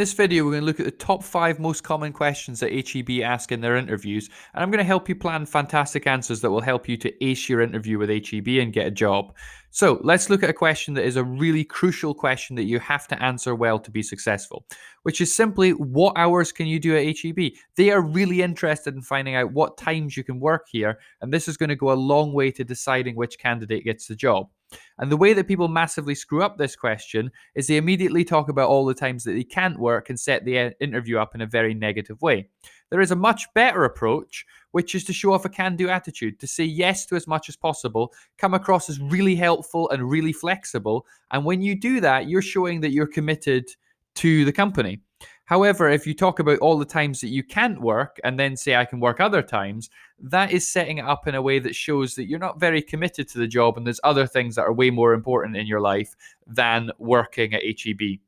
In this video, we're going to look at the top 5 most common questions that HEB ask in their interviews, and I'm going to help you plan fantastic answers that will help you to ace your interview with HEB and get a job. So let's look at a question that is a really crucial question that you have to answer well to be successful, which is simply, what hours can you do at HEB? They are really interested in finding out what times you can work here, and this is going to go a long way to deciding which candidate gets the job. And the way that people massively screw up this question is they immediately talk about all the times that they can't work and set the interview up in a very negative way. There is a much better approach, which is to show off a can-do attitude, to say yes to as much as possible, come across as really helpful and really flexible. And when you do that, you're showing that you're committed to the company. However, if you talk about all the times that you can't work and then say I can work other times, that is setting it up in a way that shows that you're not very committed to the job and there's other things that are way more important in your life than working at HEB.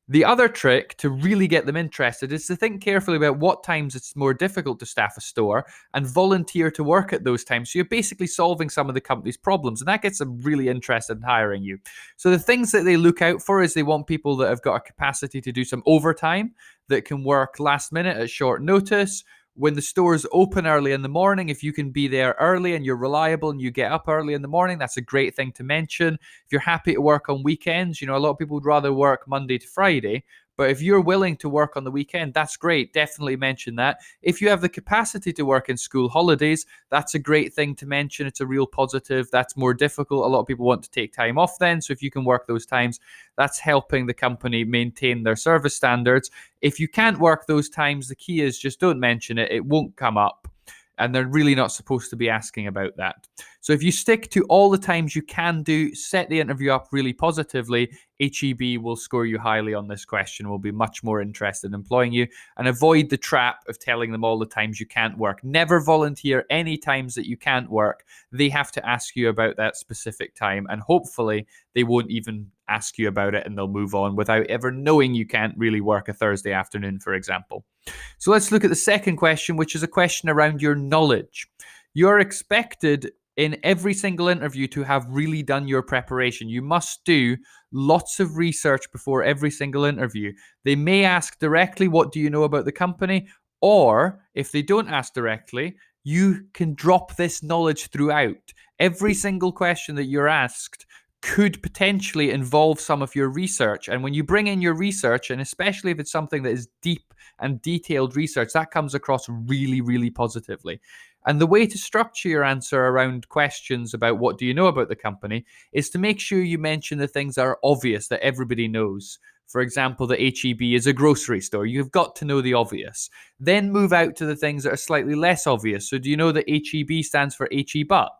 The other trick to really get them interested is to think carefully about what times it's more difficult to staff a store and volunteer to work at those times. So you're basically solving some of the company's problems, and that gets them really interested in hiring you. So the things that they look out for is they want people that have got a capacity to do some overtime, that can work last minute at short notice. When the stores open early in the morning, if you can be there early and you're reliable and you get up early in the morning, that's a great thing to mention. If you're happy to work on weekends, a lot of people would rather work Monday to Friday. But if you're willing to work on the weekend, that's great. Definitely mention that. If you have the capacity to work in school holidays, that's a great thing to mention. It's a real positive. That's more difficult. A lot of people want to take time off then. So if you can work those times, that's helping the company maintain their service standards. If you can't work those times, the key is just don't mention it. It won't come up. And they're really not supposed to be asking about that. So if you stick to all the times you can do, set the interview up really positively, HEB will score you highly on this question, will be much more interested in employing you, and avoid the trap of telling them all the times you can't work. Never volunteer any times that you can't work. They have to ask you about that specific time, and hopefully they won't even ask you about it and they'll move on without ever knowing you can't really work a Thursday afternoon, for example. So let's look at the second question, which is a question around your knowledge. You're expected in every single interview to have really done your preparation. You must do lots of research before every single interview. They may ask directly, what do you know about the company? Or if they don't ask directly, you can drop this knowledge throughout. Every single question that you're asked could potentially involve some of your research. And when you bring in your research, and especially if it's something that is deep and detailed research, that comes across really, really positively. And the way to structure your answer around questions about what do you know about the company is to make sure you mention the things that are obvious that everybody knows. For example, the HEB is a grocery store. You've got to know the obvious. Then move out to the things that are slightly less obvious. So do you know that HEB stands for HE Butt?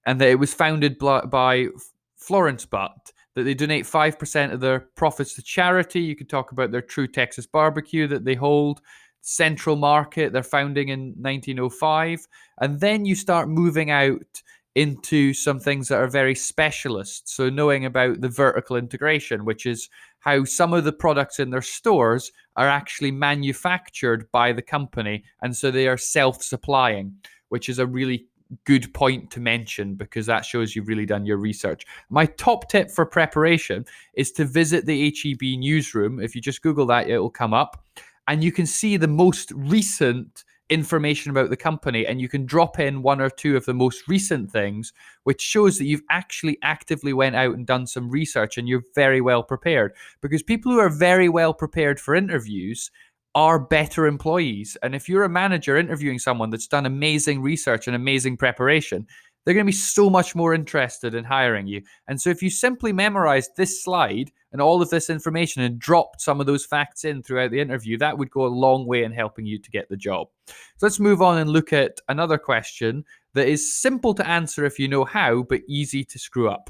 And that it was founded by Florence Butt, that they donate 5% of their profits to charity. You could talk about their True Texas Barbecue that they hold, Central Market, they're founding in 1905. And then you start moving out into some things that are very specialist. So knowing about the vertical integration, which is how some of the products in their stores are actually manufactured by the company. And so they are self-supplying, which is a really good point to mention because that shows you've really done your research. My top tip for preparation is to visit the HEB newsroom. If you just Google that, it'll come up and you can see the most recent information about the company and you can drop in one or two of the most recent things, which shows that you've actually actively went out and done some research and you're very well prepared. Because people who are very well prepared for interviews are better employees. And if you're a manager interviewing someone that's done amazing research and amazing preparation, they're going to be so much more interested in hiring you. And so if you simply memorized this slide and all of this information and dropped some of those facts in throughout the interview, that would go a long way in helping you to get the job. So let's move on and look at another question that is simple to answer if you know how, but easy to screw up,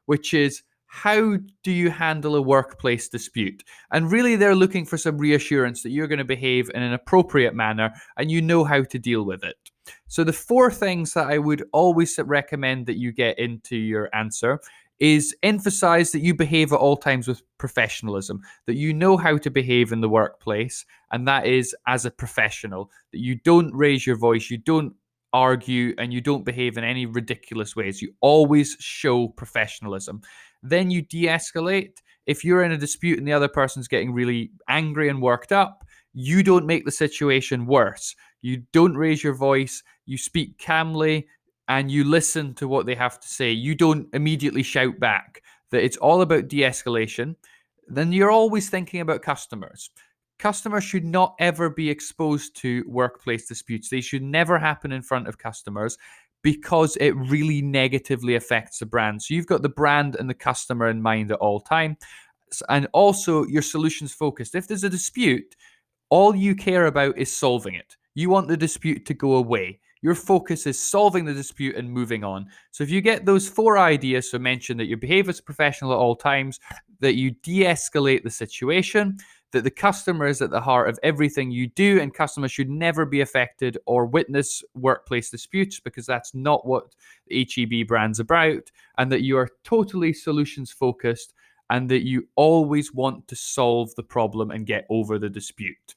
which is, how do you handle a workplace dispute? And really, they're looking for some reassurance that you're going to behave in an appropriate manner and you know how to deal with it. So the 4 things that I would always recommend that you get into your answer is emphasize that you behave at all times with professionalism, that you know how to behave in the workplace, and that is as a professional, that you don't raise your voice, you don't argue, and you don't behave in any ridiculous ways. You always show professionalism. Then you de-escalate if you're in a dispute and the other person's getting really angry and worked up, you don't make the situation worse. You don't raise your voice, you speak calmly, and you listen to what they have to say. You don't immediately shout back. That it's all about de-escalation. Then you're always thinking about customers. Customers should not ever be exposed to workplace disputes. They should never happen in front of customers because it really negatively affects the brand. So you've got the brand and the customer in mind at all time. And also you're solutions focused. If there's a dispute, all you care about is solving it. You want the dispute to go away. Your focus is solving the dispute and moving on. So if you get those 4 ideas, so mention that you behave as a professional at all times, that you de-escalate the situation, that the customer is at the heart of everything you do, and customers should never be affected or witness workplace disputes because that's not what the HEB brand's about, and that you are totally solutions focused and that you always want to solve the problem and get over the dispute.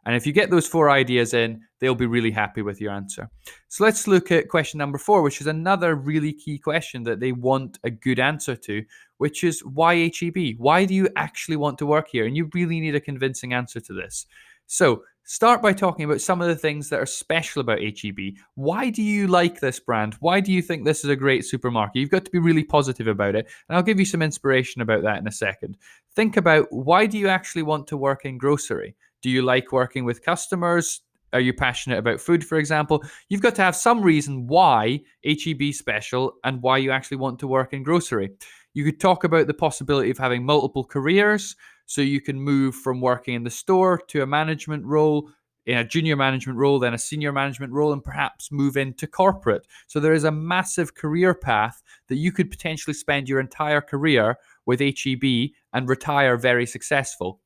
And if you get those 4 ideas in, they'll be really happy with your answer. So let's look at question number 4, which is another really key question that they want a good answer to, which is why HEB? Why do you actually want to work here? And you really need a convincing answer to this. So start by talking about some of the things that are special about HEB. Why do you like this brand? Why do you think this is a great supermarket? You've got to be really positive about it. And I'll give you some inspiration about that in a second. Think about, why do you actually want to work in grocery? Do you like working with customers? Are you passionate about food, for example? You've got to have some reason why HEB is special and why you actually want to work in grocery. You could talk about the possibility of having multiple careers. So you can move from working in the store to a management role, in a junior management role, then a senior management role, and perhaps move into corporate. So there is a massive career path that you could potentially spend your entire career with HEB and retire very successful.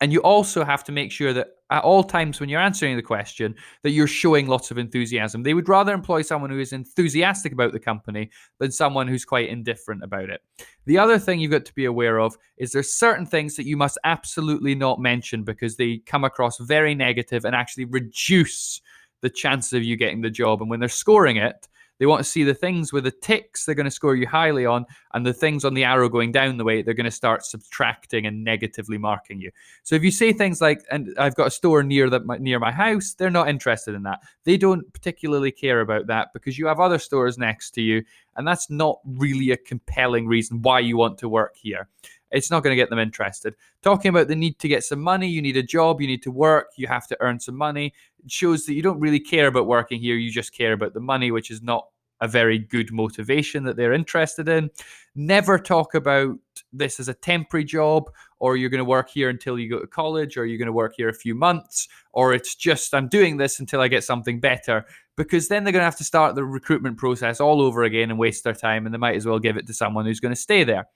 And you also have to make sure that at all times when you're answering the question, that you're showing lots of enthusiasm. They would rather employ someone who is enthusiastic about the company than someone who's quite indifferent about it. The other thing you've got to be aware of is there's certain things that you must absolutely not mention because they come across very negative and actually reduce the chances of you getting the job. And when they're scoring it, they want to see the things with the ticks they're going to score you highly on, and the things on the arrow going down the way they're going to start subtracting and negatively marking you. So if you say things like, and I've got a store near my house, they're not interested in that. They don't particularly care about that because you have other stores next to you, and that's not really a compelling reason why you want to work here. It's not going to get them interested. Talking about the need to get some money, you need a job, you need to work, you have to earn some money. It shows that you don't really care about working here, you just care about the money, which is not a very good motivation that they're interested in. Never talk about this as a temporary job, or you're going to work here until you go to college, or you're going to work here a few months, or it's just I'm doing this until I get something better, because then they're going to have to start the recruitment process all over again and waste their time, and they might as well give it to someone who's going to stay there.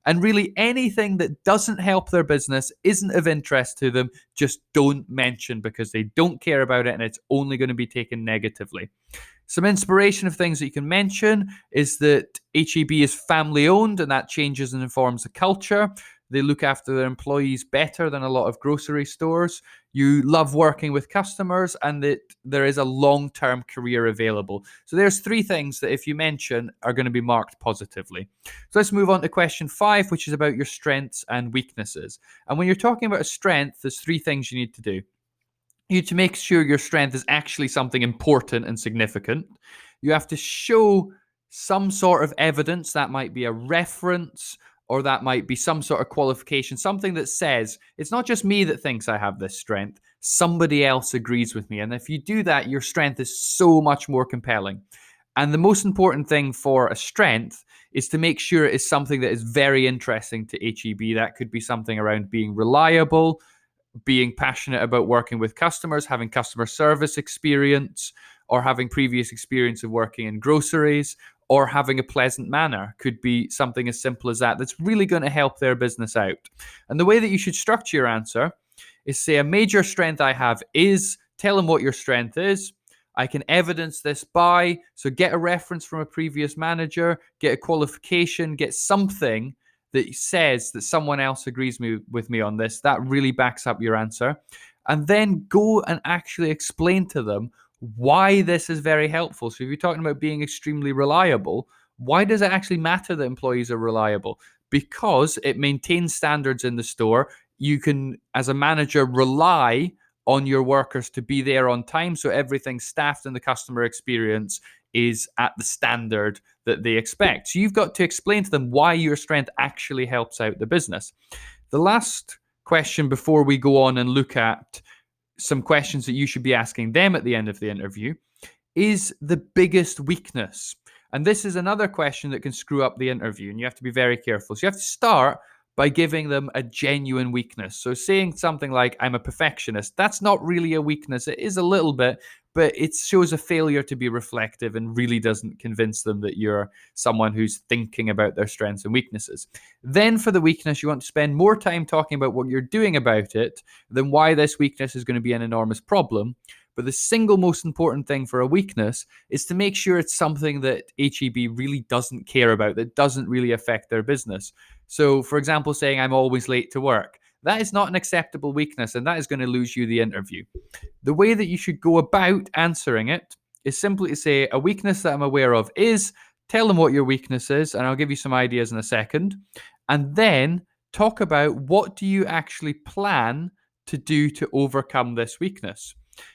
And really anything that doesn't help their business, isn't of interest to them, just don't mention because they don't care about it and it's only going to be taken negatively. Some inspiration of things that you can mention is that HEB is family owned and that changes and informs the culture. They look after their employees better than a lot of grocery stores. You love working with customers and that there is a long-term career available. So there's 3 things that if you mention are going to be marked positively. So let's move on to question 5, which is about your strengths and weaknesses. And when you're talking about a strength, there's 3 things you need to do. You need to make sure your strength is actually something important and significant. You have to show some sort of evidence. That might be a reference, or that might be some sort of qualification, something that says it's not just me that thinks I have this strength, somebody else agrees with me. And if you do that, your strength is so much more compelling. And the most important thing for a strength is to make sure it is something that is very interesting to HEB. That could be something around being reliable, being passionate about working with customers, having customer service experience, or having previous experience of working in groceries, or having a pleasant manner. Could be something as simple as that. That's really going to help their business out. And the way that you should structure your answer is say a major strength I have is, tell them what your strength is. I can evidence this by, so get a reference from a previous manager, get a qualification, get something that says that someone else agrees with me on this. That really backs up your answer. And then go and actually explain to them why this is very helpful. So if you're talking about being extremely reliable, why does it actually matter that employees are reliable? because it maintains standards in the store. You can, as a manager, rely on your workers to be there on time, so everything's staffed and the customer experience is at the standard that they expect. So you've got to explain to them why your strength actually helps out the business. The last question before we go on and look at some questions that you should be asking them at the end of the interview is the biggest weakness. And this is another question that can screw up the interview, and you have to be very careful. So you have to start by giving them a genuine weakness. So saying something like, I'm a perfectionist, that's not really a weakness. It is a little bit, but it shows a failure to be reflective and really doesn't convince them that you're someone who's thinking about their strengths and weaknesses. Then for the weakness, you want to spend more time talking about what you're doing about it than why this weakness is going to be an enormous problem. But the single most important thing for a weakness is to make sure it's something that HEB really doesn't care about, that doesn't really affect their business. So, for example, saying I'm always late to work, that is not an acceptable weakness, and that is going to lose you the interview. The way that you should go about answering it is simply to say, a weakness that I'm aware of is, tell them what your weakness is, and I'll give you some ideas in a second, and then talk about what do you actually plan to do to overcome this weakness.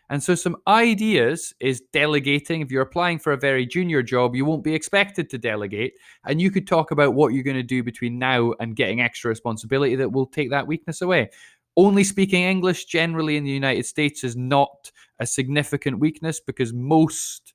And so some ideas is delegating. If you're applying for a very junior job, you won't be expected to delegate. And you could talk about what you're going to do between now and getting extra responsibility that will take that weakness away. Only speaking English generally in the United States is not a significant weakness because most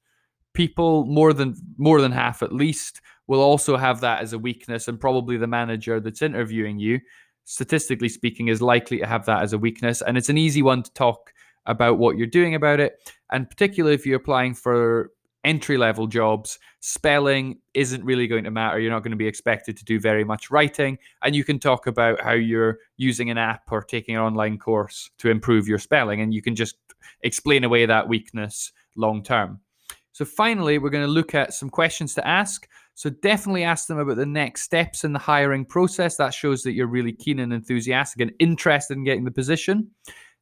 people, more than half at least, will also have that as a weakness, and probably the manager that's interviewing you, statistically speaking, is likely to have that as a weakness. And it's an easy one to talk about what you're doing about it. And particularly if you're applying for entry-level jobs, spelling isn't really going to matter. You're not going to be expected to do very much writing, and you can talk about how you're using an app or taking an online course to improve your spelling, and you can just explain away that weakness long term. So finally, we're going to look at some questions to ask. So definitely ask them about the next steps in the hiring process. That shows that you're really keen and enthusiastic and interested in getting the position.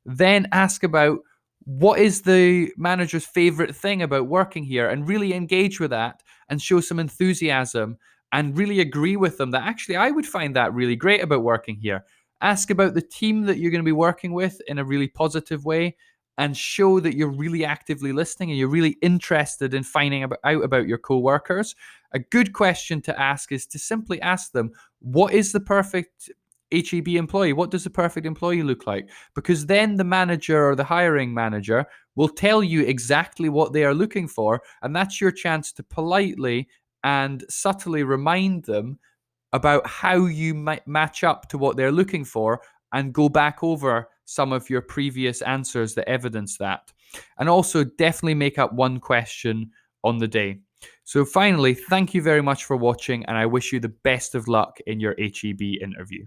Then ask about what is the manager's favorite thing about working here, and really engage with that and show some enthusiasm and really agree with them that actually I would find that really great about working here. Ask about the team that you're going to be working with in a really positive way, and show that you're really actively listening and you're really interested in finding out about your co-workers. A good question to ask is to simply ask them, what is the perfect HEB employee? What does the perfect employee look like? Because then the manager or the hiring manager will tell you exactly what they are looking for, and that's your chance to politely and subtly remind them about how you might match up to what they're looking for, and go back over some of your previous answers that evidence that. And also definitely make up one question on the day. So finally, thank you very much for watching, and I wish you the best of luck in your HEB interview.